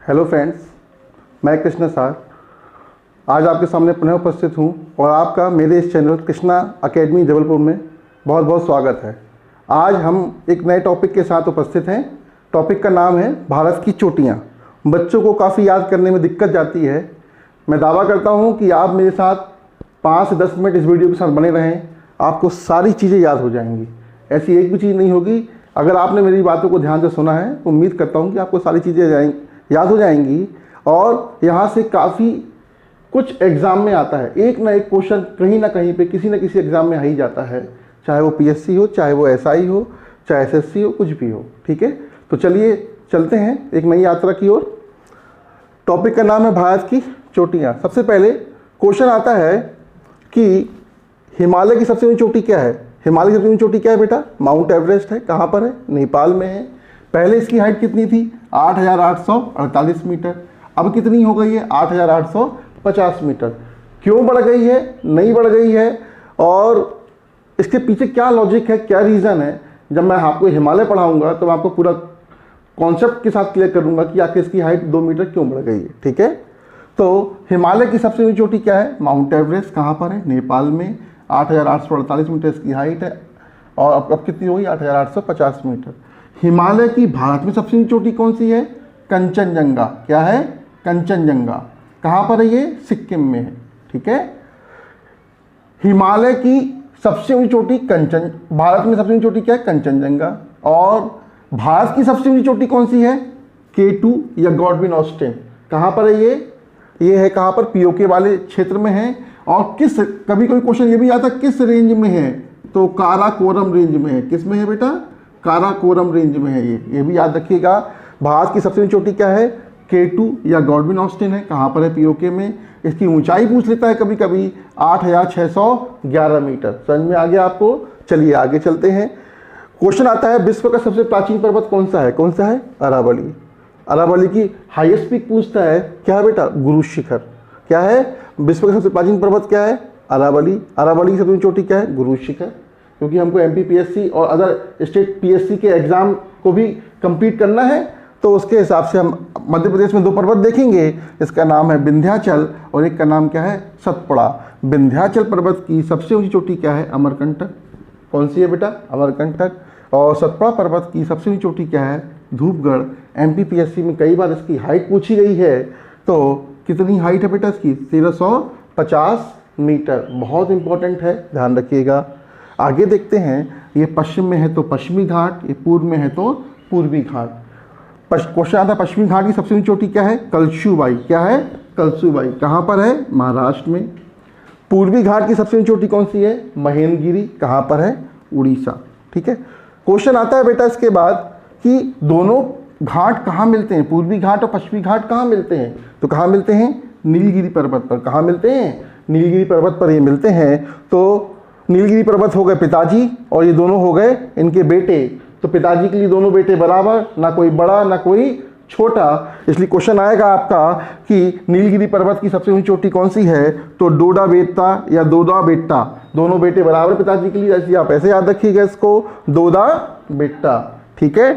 Hello friends, मैं कृष्णा सार आज आपके सामने पुनः उपस्थित हूँ और आपका मेरे इस चैनल कृष्णा अकेडमी जबलपुर में बहुत बहुत स्वागत है। आज हम एक नए टॉपिक के साथ उपस्थित हैं। टॉपिक का नाम है भारत की चोटियाँ। बच्चों को काफ़ी याद करने में दिक्कत जाती है। मैं दावा करता हूँ कि आप मेरे साथ 5 से 10 मिनट इस वीडियो के साथ बने रहें, आपको सारी चीज़ें याद हो जाएंगी। ऐसी एक भी चीज़ नहीं होगी। अगर आपने मेरी बातों को ध्यान से सुना है तो उम्मीद करता हूँ कि आपको सारी चीज़ें याद हो जाएंगी और यहाँ से काफ़ी कुछ एग्ज़ाम में आता है। एक ना एक क्वेश्चन कहीं ना कहीं पे किसी न किसी एग्ज़ाम में आ ही जाता है, चाहे वो पीएससी हो, चाहे वो एसआई हो, चाहे एसएससी हो, कुछ भी हो। ठीक है, तो चलिए चलते हैं एक नई यात्रा की ओर। टॉपिक का नाम है भारत की चोटियाँ। सबसे पहले क्वेश्चन आता है कि हिमालय की सबसे ऊंची चोटी क्या है। हिमालय की सबसे ऊंची चोटी क्या है बेटा? माउंट एवरेस्ट है। कहाँ पर है? नेपाल में है। पहले इसकी हाइट कितनी थी? 8,848 मीटर। अब कितनी हो गई है? 8,850 मीटर। क्यों बढ़ गई है? नहीं बढ़ गई है और इसके पीछे क्या लॉजिक है, क्या रीज़न है? जब मैं आपको हिमालय पढ़ाऊंगा तो मैं आपको पूरा कॉन्सेप्ट के साथ क्लियर करूंगा कि आखिर इसकी हाइट 2 मीटर क्यों बढ़ गई है। ठीक है, तो हिमालय की सबसे ऊंची चोटी क्या है? Mount Everest. कहाँ पर है? नेपाल में। 8,848 मीटर इसकी हाइट है और अब कितनी होगी? 8,850 मीटर। हिमालय की भारत में सबसे ऊंची चोटी कौन सी है? कंचनजंगा। क्या है? कंचनजंगा। कहाँ पर है ये? सिक्किम में है। ठीक है, हिमालय की सबसे ऊंची चोटी भारत में सबसे ऊंची चोटी क्या है? कंचनजंगा। और भारत की सबसे ऊंची चोटी कौन सी है? K2 या गॉडविन ऑस्टिन। कहाँ पर है ये है कहाँ पर? पीओके वाले क्षेत्र में है। और किस, कभी कोई क्वेश्चन ये भी आता है किस रेंज में है, तो काराकोरम रेंज में है। किस में है बेटा? काराकोरम रेंज में है ये भी याद रखिएगा। भारत की सबसे ऊंची चोटी क्या है? K2 या गॉडविन ऑस्टिन है। कहाँ पर है? पीओके में। इसकी ऊंचाई पूछ लेता है कभी कभी, 8,611 मीटर। समझ में आ गया आपको? चलिए आगे चलते हैं। क्वेश्चन आता है विश्व का सबसे प्राचीन पर्वत कौन सा है? कौन सा है? अरावली। अरावली की हाईएस्ट पीक पूछता है। क्या है बेटा? गुरु शिखर। क्या है? विश्व का सबसे प्राचीन पर्वत क्या है? अरावली। अरावली की सबसे ऊंची चोटी क्या है? गुरु शिखर। क्योंकि हमको एमपीपीएससी और अदर स्टेट पीएससी के एग्जाम को भी कंप्लीट करना है, तो उसके हिसाब से हम मध्य प्रदेश में 2 पर्वत देखेंगे। इसका नाम है विंध्याचल और एक का नाम क्या है? सतपुड़ा। विंध्याचल पर्वत की सबसे ऊंची चोटी क्या है? अमरकंटक। कौन सी है बेटा? अमरकंटक। और सतपुड़ा पर्वत की सबसे ऊंची चोटी क्या है? धूपगढ़। एमपीपीएससी में कई बार इसकी हाइट पूछी गई है। तो कितनी हाइट है बेटा इसकी? 1350 मीटर। बहुत इंपॉर्टेंट है, ध्यान रखिएगा। आगे देखते हैं। ये पश्चिम में है तो पश्चिमी घाट, ये पूर्व में है तो पूर्वी घाट। क्वेश्चन आता है पश्चिमी घाट की सबसे ऊंची चोटी क्या है? कलसूबाई। क्या है? कलसूबाई। कहाँ पर है? महाराष्ट्र में। पूर्वी घाट की सबसे ऊंची चोटी कौन सी है? महेंद्रगिरी। कहाँ पर है? उड़ीसा। ठीक है, क्वेश्चन आता है बेटा इसके बाद कि दोनों घाट कहाँ मिलते हैं? पूर्वी घाट और पश्चिमी घाट कहाँ मिलते हैं? तो कहाँ मिलते हैं? नीलगिरी पर्वत पर। कहाँ मिलते हैं? नीलगिरी पर्वत पर ये मिलते हैं। तो नीलगिरी पर्वत हो गए पिताजी और ये दोनों हो गए इनके बेटे। तो पिताजी के लिए दोनों बेटे बराबर, ना कोई बड़ा ना कोई छोटा। इसलिए क्वेश्चन आएगा आपका कि नीलगिरी पर्वत की सबसे ऊंची चोटी कौन सी है? तो डोडा बेटा या दोदा बेटा, दोनों बेटे बराबर पिताजी के लिए। ऐसे आप ऐसे याद रखिएगा इसको, दोदा बेटा। ठीक है,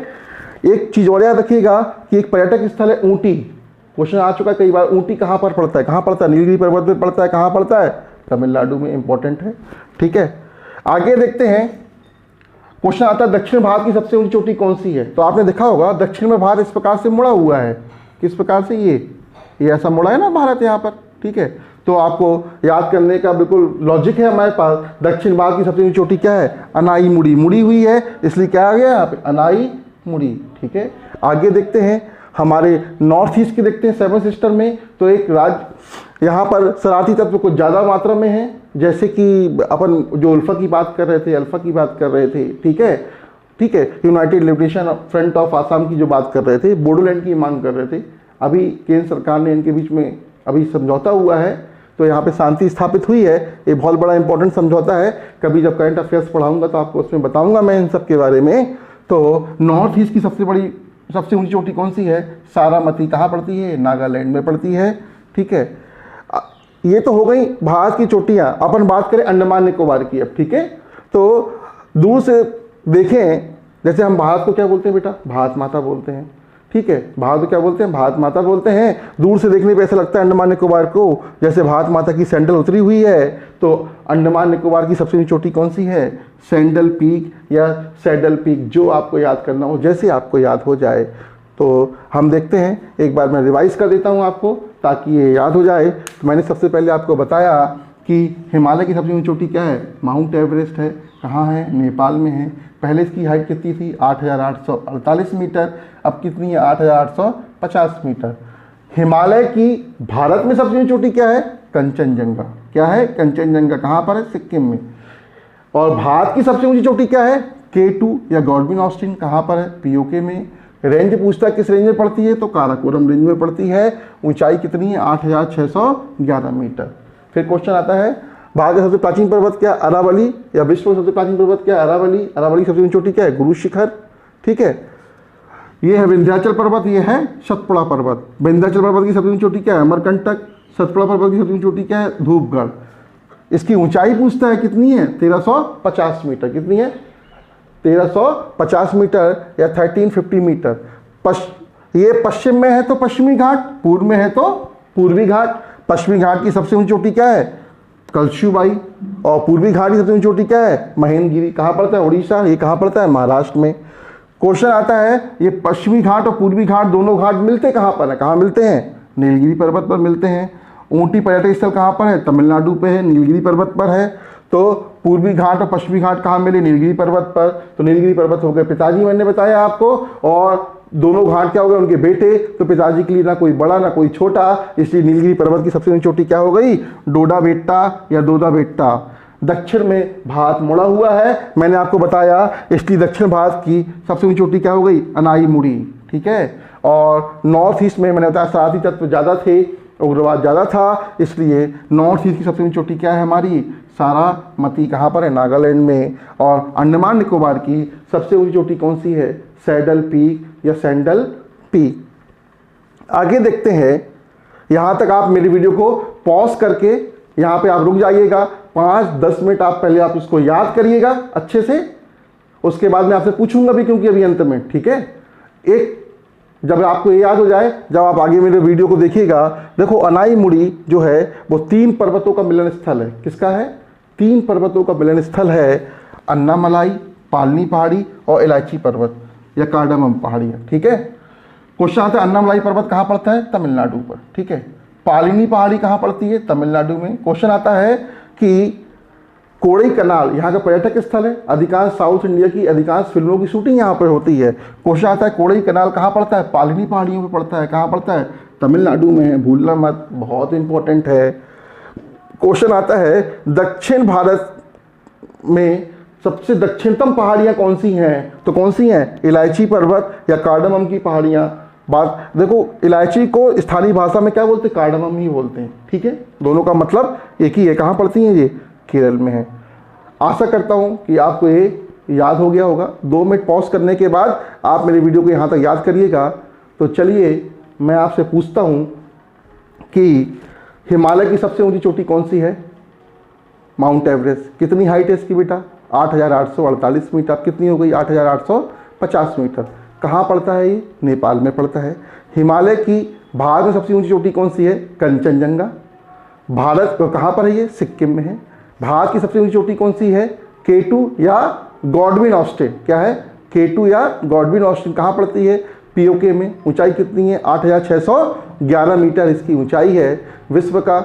एक चीज और याद रखिएगा कि एक पर्यटक स्थल है ऊटी। क्वेश्चन आ चुका है कई बार। ऊटी कहाँ पर पड़ता है? कहाँ पड़ता है? नीलगिरी पर्वत में पड़ता है। कहाँ पड़ता है? तमिलनाडु में। इंपॉर्टेंट है। ठीक है, आगे देखते हैं। क्वेश्चन आता है दक्षिण भारत की सबसे ऊंची चोटी कौन सी है? तो आपने देखा होगा दक्षिण में भारत इस प्रकार से मुड़ा हुआ है। किस प्रकार से? ये ऐसा मुड़ा है ना भारत यहाँ पर। ठीक है, तो आपको याद करने का बिल्कुल लॉजिक है हमारे पास। दक्षिण भारत की सबसे ऊंची चोटी क्या है? अनाई मुड़ी। मुड़ी हुई है इसलिए क्या आ गया यहाँ पे? अनाई मुड़ी। ठीक है, आगे देखते हैं। हमारे नॉर्थ ईस्ट के देखते हैं 7 सिस्टर में। तो एक राज्य यहाँ पर शरारती तत्व कुछ ज़्यादा मात्रा में है, जैसे कि अपन जो अल्फा की बात कर रहे थे, अल्फा की बात कर रहे थे। ठीक है, ठीक है, United liberation front of Assam की जो बात कर रहे थे, बोडोलैंड की मांग कर रहे थे। अभी केंद्र सरकार ने इनके बीच में अभी समझौता हुआ है, तो यहाँ पे शांति स्थापित हुई है। ये बहुत बड़ा इंपॉर्टेंट समझौता है। कभी जब करंट अफेयर्स पढ़ाऊंगा तो आपको उसमें बताऊंगा मैं इन सब के बारे में। तो नॉर्थ ईस्ट की सबसे ऊंची चोटी कौन सी है? सारामती। कहाँ पड़ती है? नागालैंड में पड़ती है। ठीक है, ये तो हो गई भारत की चोटियाँ। अपन बात करें अंडमान निकोबार की अब। ठीक है, तो दूर से देखें, जैसे हम भारत को क्या बोलते हैं बेटा? भारत माता बोलते हैं। ठीक है। भारत को क्या बोलते हैं? भारत माता बोलते हैं। दूर से देखने पे ऐसा लगता है अंडमान निकोबार को जैसे भारत माता की सैंडल उतरी हुई है। तो अंडमान निकोबार की सबसे ऊंची चोटी कौन सी है? सैंडल पीक या सैडल पीक, जो आपको याद करना हो, जैसे आपको याद हो जाए। तो हम देखते हैं, एक बार मैं रिवाइज कर देता हूँ आपको ताकि ये याद हो जाए। तो मैंने सबसे पहले आपको बताया कि हिमालय की सबसे ऊंची चोटी क्या है? माउंट एवरेस्ट है। कहाँ है? नेपाल में है। पहले इसकी हाइट कितनी थी? 8,848 मीटर। अब कितनी है? 8,850 मीटर। हिमालय की भारत में सबसे ऊंची चोटी क्या है? कंचनजंगा। क्या है? कंचनजंगा। कहाँ पर है? सिक्किम में। और भारत की सबसे ऊंची चोटी क्या है? K2 या गॉडविन ऑस्टिन। कहाँ पर है? POK में। रेंज पूछता है किस रेंज में पड़ती है? तो काराकोरम रेंज में पड़ती है। ऊंचाई कितनी है? 8,611 मीटर। फिर क्वेश्चन आता है, भारत का सबसे प्राचीन पर्वत क्या? अरावली। या विश्व का सबसे प्राचीन पर्वत क्या? अरावली। अरावली की सबसे ऊंची चोटी क्या है? गुरु शिखर। ठीक है। ये है विंध्याचल पर्वत, ये है सतपुड़ा पर्वत। विंध्याचल पर्वत की सबसे ऊंची चोटी क्या है? अमरकंटक। सतपुड़ा पर्वत की सबसे ऊंची चोटी क्या है? धूपगढ़। इसकी ऊंचाई पूछता है कितनी है? 1350 मीटर। कितनी है? 1350 मीटर या 1350 मीटर। ये पश्चिम में है तो पश्चिमी घाट, पूर्व में है तो पूर्वी घाट। पश्चिमी घाट की सबसे ऊंची चोटी क्या है? कलशुबाई। और पूर्वी घाट की सबसे ऊंची चोटी क्या है? महेंद्रगिरी। कहाँ पड़ता है? उड़ीसा। ये कहाँ पड़ता है? महाराष्ट्र में। क्वेश्चन आता है, ये पश्चिमी घाट और पूर्वी घाट दोनों घाट मिलते कहाँ पर है? कहाँ मिलते हैं? नीलगिरी पर्वत पर मिलते हैं। ऊटी पर्यटक स्थल कहाँ पर है? तमिलनाडु पे है, नीलगिरी पर्वत पर है। तो पूर्वी घाट और पश्चिमी घाट कहाँ मिले? नीलगिरी पर्वत पर। तो नीलगिरी पर्वत हो गए पिताजी, मैंने बताया आपको। और दोनों घाट क्या हो गए? उनके बेटे। तो पिताजी के लिए ना कोई बड़ा ना कोई छोटा, इसलिए नीलगिरी पर्वत की सबसे ऊंची चोटी क्या हो गई? डोडा बेट्टा या दोदा बेट्टा। दक्षिण में भारत मुड़ा हुआ है, मैंने आपको बताया, इसलिए दक्षिण भारत की सबसे ऊंची चोटी क्या हो गई? अनाईमुड़ी। ठीक है। और नॉर्थ ईस्ट में मैंने बताया शरारती तत्व ज़्यादा थे, उग्रवाद ज़्यादा था, इसलिए नॉर्थ ईस्ट की सबसे ऊंची चोटी क्या है हमारी? सारामती। कहाँ पर है? नागालैंड में। और अंडमान निकोबार की सबसे ऊंची चोटी कौन सी है? सैडल पीक या सैंडल पीक। आगे देखते हैं। यहाँ तक आप मेरी वीडियो को पॉज करके यहाँ पे आप रुक जाइएगा। 5-10 मिनट आप पहले आप इसको याद करिएगा अच्छे से, उसके बाद मैं आपसे पूछूंगा भी, क्योंकि अभी अंत में। ठीक है। एक जब आपको ये याद हो जाए, जब आप आगे मेरे वीडियो को देखिएगा, देखो अनाईमुड़ी जो है वो 3 पर्वतों का मिलन स्थल है। किसका है? 3 पर्वतों का मिलन स्थल है। अन्नामलाई, पालनी पहाड़ी और इलायची पर्वत या कार्डामम पहाड़ियाँ। ठीक है। क्वेश्चन आता है, अन्नामलाई पर्वत कहाँ पड़ता है? तमिलनाडु पर। ठीक है। पालनी पहाड़ी कहाँ पड़ती है? तमिलनाडु में। क्वेश्चन आता है कि कोड़ई कनाल यहाँ का पर्यटक स्थल है। अधिकांश साउथ इंडिया की अधिकांश फिल्मों की शूटिंग यहाँ पर होती है। क्वेश्चन आता है, कोड़ई कनाल कहाँ पड़ता है? पालनी पहाड़ियों में पड़ता है। कहाँ पड़ता है? तमिलनाडु में है, भूलना मत, बहुत इंपॉर्टेंट है। क्वेश्चन आता है, दक्षिण भारत में सबसे दक्षिणतम पहाड़ियाँ कौन सी हैं? तो कौन सी हैं? इलायची पर्वत या कार्डामम की पहाड़ियाँ। बात देखो, इलायची को स्थानीय भाषा में क्या बोलते हैं? कार्डामम ही बोलते हैं। ठीक है। दोनों का मतलब एक ही है। कहाँ पड़ती हैं ये? केरल में है। आशा करता हूँ कि आपको ये याद हो गया होगा। 2 मिनट पॉज करने के बाद आप मेरे वीडियो को यहाँ तक याद करिएगा। तो चलिए मैं आपसे पूछता हूँ कि हिमालय की सबसे ऊंची चोटी कौन सी है? Mount Everest. कितनी हाइट है इसकी बेटा? 8,848 मीटर। कितनी हो गई? 8,850 मीटर। कहाँ पड़ता है ये? नेपाल में पड़ता है। हिमालय की भारत में सबसे ऊंची चोटी कौन सी है? कंचनजंगा। भारत कहाँ पर है ये? सिक्किम में है। भारत की सबसे ऊंची चोटी कौन सी है? K2 या गॉडविन ऑस्टिन। क्या है? K2 या गॉडविन ऑस्टिन। कहाँ पड़ती है? POK में। ऊंचाई कितनी है? 8,611 मीटर इसकी ऊंचाई है। विश्व का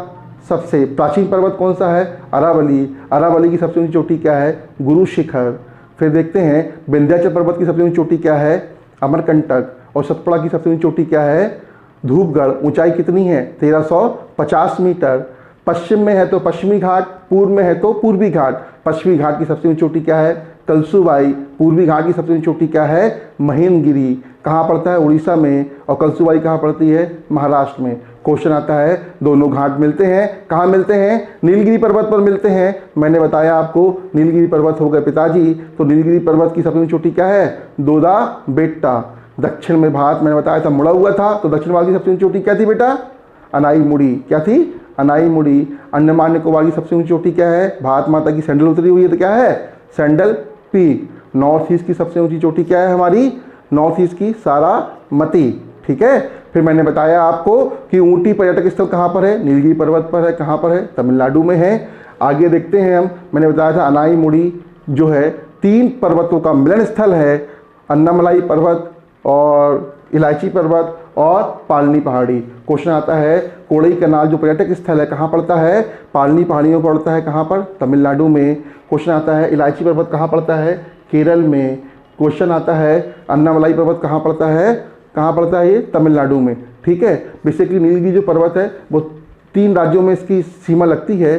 सबसे प्राचीन पर्वत कौन सा है? अरावली। अरावली की सबसे ऊंची चोटी क्या है? गुरु शिखर। फिर देखते हैं, विंध्याचल पर्वत की सबसे ऊंची चोटी क्या है? अमरकंटक। और सतपुड़ा की सबसे ऊंची चोटी क्या है? धूपगढ़। ऊंचाई कितनी है? 1350 मीटर। पश्चिम में है तो पश्चिमी घाट, पूर्व में है तो पूर्वी घाट। पश्चिमी घाट की सबसे ऊंची चोटी क्या है? कलसुबाई। पूर्वी घाट की सबसे ऊंची चोटी क्या है? महेंद्रगिरी। कहाँ पड़ता है? उड़ीसा में। और कलसुबाई कहाँ पड़ती है? महाराष्ट्र में। क्वेश्चन आता है, दोनों घाट मिलते हैं। कहाँ मिलते हैं? नीलगिरी पर्वत पर मिलते हैं। मैंने बताया आपको, नीलगिरी पर्वत हो गए पिताजी। तो नीलगिरी पर्वत की सबसे ऊंची चोटी क्या है? दोदा बेट्टा। दक्षिण में भारत मैंने बताया था मुड़ा हुआ था, तो दक्षिण भारत की सबसे ऊंची चोटी क्या थी बेटा? अनाईमुड़ी। क्या थी? अनाईमुड़ी। अंडमान निकोबार की सबसे ऊंची चोटी क्या है? भारत माता की सैंडल उतरी हुई है, तो क्या है? Sandal peak. नॉर्थ ईस्ट की सबसे ऊंची चोटी क्या है हमारी? नॉर्थ ईस्ट की सारामती, ठीक है। फिर मैंने बताया आपको कि ऊटी पर्यटक स्थल कहाँ पर है, नीलगिरी पर्वत पर है, कहाँ पर है, तमिलनाडु में है। आगे देखते हैं हम, मैंने बताया था अनाईमुड़ी जो है 3 पर्वतों का मिलन स्थल है, अन्नामलाई पर्वत और इलायची पर्वत और पालनी पहाड़ी। क्वेश्चन आता है कोड़ई कनाल जो पर्यटक स्थल है कहाँ पड़ता है, पालनी पहाड़ियों पर पड़ता है, कहाँ पर, तमिलनाडु में। क्वेश्चन आता है इलायची पर्वत कहाँ पड़ता है, केरल में। क्वेश्चन आता है अन्नामलाई पर्वत कहाँ पड़ता है, कहाँ पड़ता है, ये तमिलनाडु में, ठीक है। बेसिकली नीलगिरी जो पर्वत है वो 3 राज्यों में इसकी सीमा लगती है,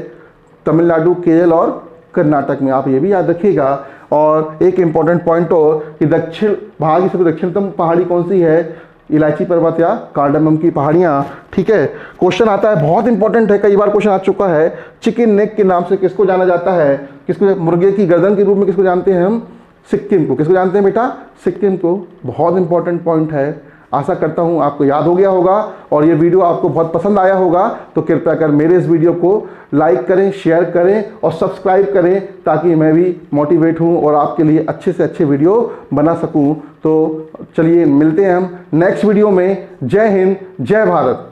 तमिलनाडु, केरल और कर्नाटक में, आप ये भी याद रखिएगा। और एक इम्पॉर्टेंट पॉइंट और कि दक्षिण भारत की सबसे दक्षिणतम पहाड़ी कौन सी है, इलायची पर्वत या कार्डमम की पहाड़ियाँ, ठीक है। क्वेश्चन आता है बहुत इंपॉर्टेंट है, कई बार क्वेश्चन आ चुका है, चिकन नेक के नाम से किसको जाना जाता है, किसको, मुर्गे की गर्दन के रूप में किसको जानते हैं हम, सिक्किम को। किसको जानते हैं बेटा, सिक्किम को। बहुत इंपॉर्टेंट पॉइंट है, आशा करता हूँ आपको याद हो गया होगा और ये वीडियो आपको बहुत पसंद आया होगा। तो कृपया कर मेरे इस वीडियो को लाइक करें, शेयर करें और सब्सक्राइब करें ताकि मैं भी मोटिवेट हूँ और आपके लिए अच्छे से अच्छे वीडियो बना सकूँ। तो चलिए मिलते हैं हम नेक्स्ट वीडियो में। जय हिंद, जय भारत।